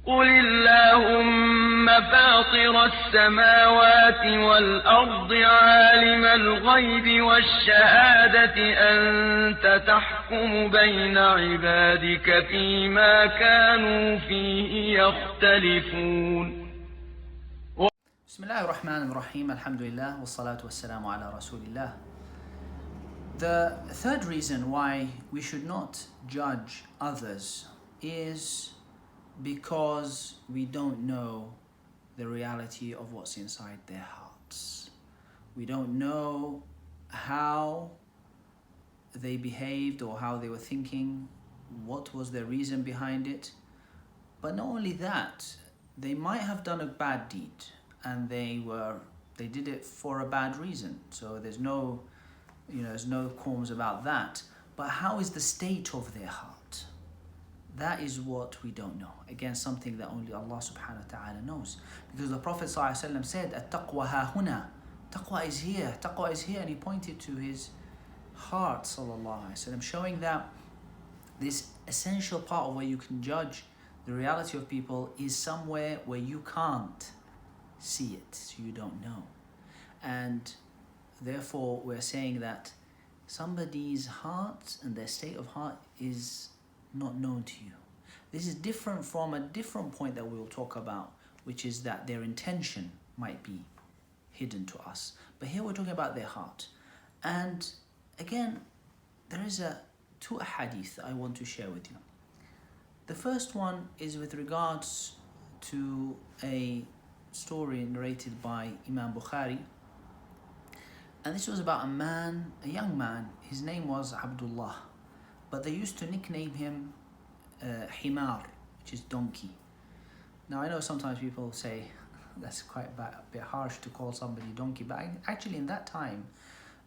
قل اللهم فاطر السماوات والأرض عالم الغيب والشهادة أنت تحكم بين عبادك فيما كانوا فيه يختلفون. بسم الله الرحمن الرحيم. Alhamdulillah والصلاة والسلام على رسول الله. The third reason why we should not judge others is because we don't know the reality of what's inside their hearts. We don't know how they behaved or how they were thinking, what was their reason behind it. But not only that, they might have done a bad deed and they did it for a bad reason. So there's no qualms about that. But how is the state of their heart? That is what we don't know. Again, something that only Allah subhanahu wa ta'ala knows. Because the Prophet ﷺ said, "At-taqwa ha-huna." Taqwa is here, taqwa is here. And he pointed to his heart, sallallahu alayhi wa sallam, showing that this essential part of where you can judge the reality of people is somewhere where you can't see it, so you don't know. And therefore, we're saying that somebody's heart and their state of heart is not known to you. This is different from a different point that we will talk about, which is that their intention might be hidden to us. But here we're talking about their heart. And again, there is two hadith I want to share with you. The first one is with regards to a story narrated by Imam Bukhari. And this was about a young man. His name was Abdullah. But they used to nickname him Himar, which is donkey. Now I know sometimes people say that's quite a bit harsh to call somebody donkey, but actually in that time,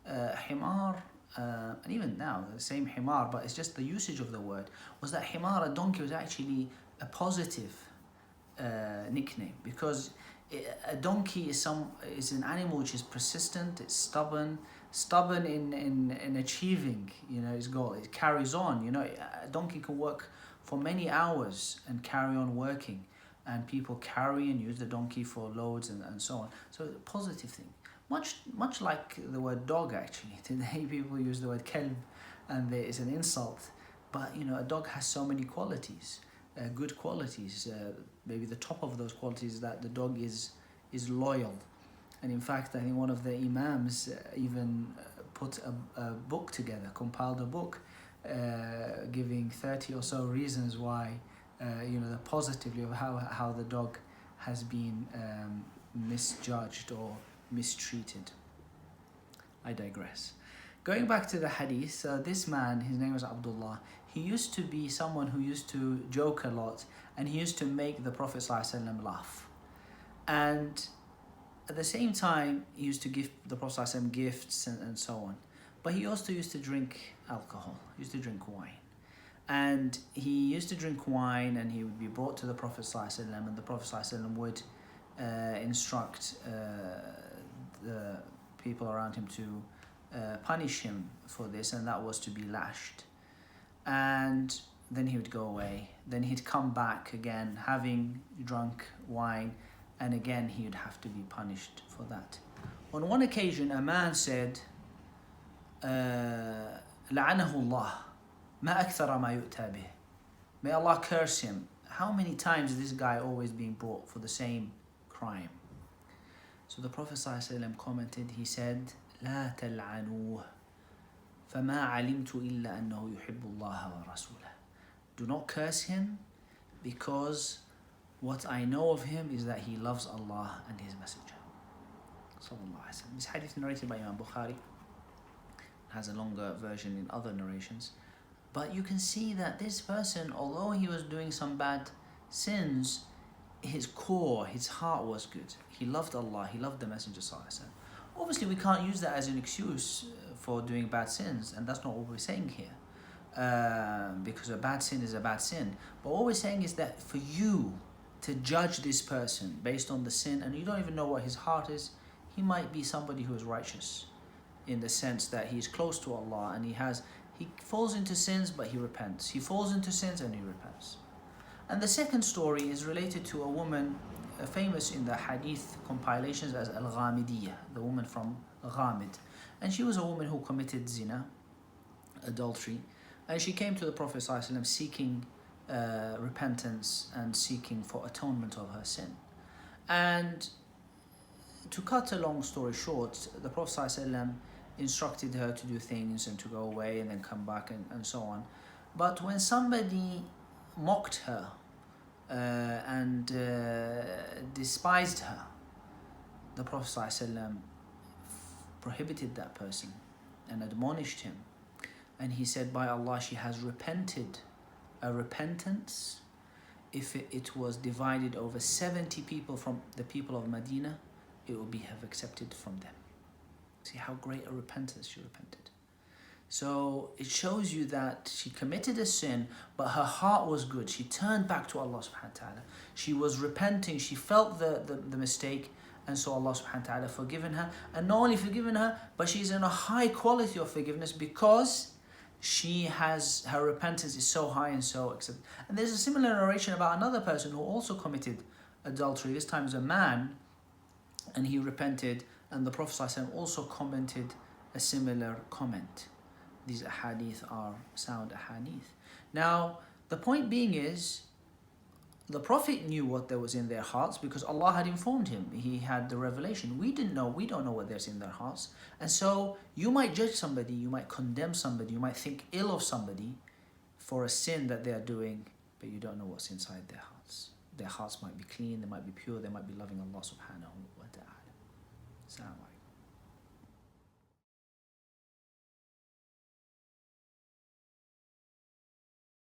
Himar, and even now the same Himar, but it's just the usage of the word, was that Himar, a donkey, was actually a positive nickname, because a donkey is an animal which is persistent, it's stubborn in achieving its goal. It carries on. A donkey can work for many hours and carry on working, and people carry and use the donkey for loads and so on. So a positive thing, much like the word dog. Actually today people use the word kelb and it's an insult, but a dog has so many qualities, good qualities. Maybe the top of those qualities is that the dog is loyal. And in fact, I think one of the imams even put a book together, compiled a book, giving 30 or so reasons why, the positively of how the dog has been misjudged or mistreated. I digress. Going back to the hadith, this man, his name was Abdullah, he used to be someone who used to joke a lot, and he used to make the Prophet ﷺ laugh. And at the same time, he used to give the Prophet ﷺ gifts and so on. But he also used to drink alcohol. He used to drink wine. And he used to drink wine, and he would be brought to the Prophet ﷺ, and the Prophet ﷺ would instruct the people around him to punish him for this, and that was to be lashed. And then he would go away. Then he'd come back again, having drunk wine, and again he would have to be punished for that. On one occasion, a man said, لعنه الله ما أكثر ما يؤتى به. May Allah curse him. How many times is this guy always being brought for the same crime? So the Prophet ﷺ commented, he said, لا تلعنوه فما علمت إلا أنه يحب الله ورسوله. Do not curse him, because what I know of him is that he loves Allah and his messenger. This hadith narrated by Imam Bukhari has a longer version in other narrations. But you can see that this person, although he was doing some bad sins, his core, his heart was good. He loved Allah, he loved the Messenger ﷺ. Obviously we can't use that as an excuse for doing bad sins, and that's not what we're saying here. Because a bad sin is a bad sin. But what we're saying is that for you to judge this person based on the sin, and you don't even know what his heart is, he might be somebody who is righteous in the sense that he's close to Allah, and he falls into sins but he repents. He falls into sins and he repents. And the second story is related to a woman famous in the hadith compilations as Al-Ghamidiyya, the woman from Ghamid. And she was a woman who committed zina, adultery, and she came to the Prophet ﷺ seeking repentance and seeking for atonement of her sin. And to cut a long story short, the Prophet ﷺ instructed her to do things and to go away and then come back and so on. But when somebody mocked her and despised her, the Prophet ﷺ prohibited that person and admonished him. And he said, by Allah, she has repented a repentance. If it was divided over 70 people from the people of Medina, it would be have accepted from them. See how great a repentance she repented. So it shows you that she committed a sin, but her heart was good. She turned back to Allah subhanahu wa ta'ala. She was repenting. She felt the mistake, and so Allah subhanahu wa ta'ala forgiven her. And not only forgiven her, but she's in a high quality of forgiveness because she has, her repentance is so high and so accepted. And there's a similar narration about another person who also committed adultery. This time is a man, and he repented, and the Prophet ﷺ also commented a similar comment. These ahadith are sound ahadith. Now, the point being is, the Prophet knew what there was in their hearts because Allah had informed him. He had the revelation. We don't know what there's in their hearts. And so you might judge somebody, you might condemn somebody, you might think ill of somebody for a sin that they are doing, but you don't know what's inside their hearts. Their hearts might be clean, they might be pure, they might be loving Allah subhanahu wa ta'ala.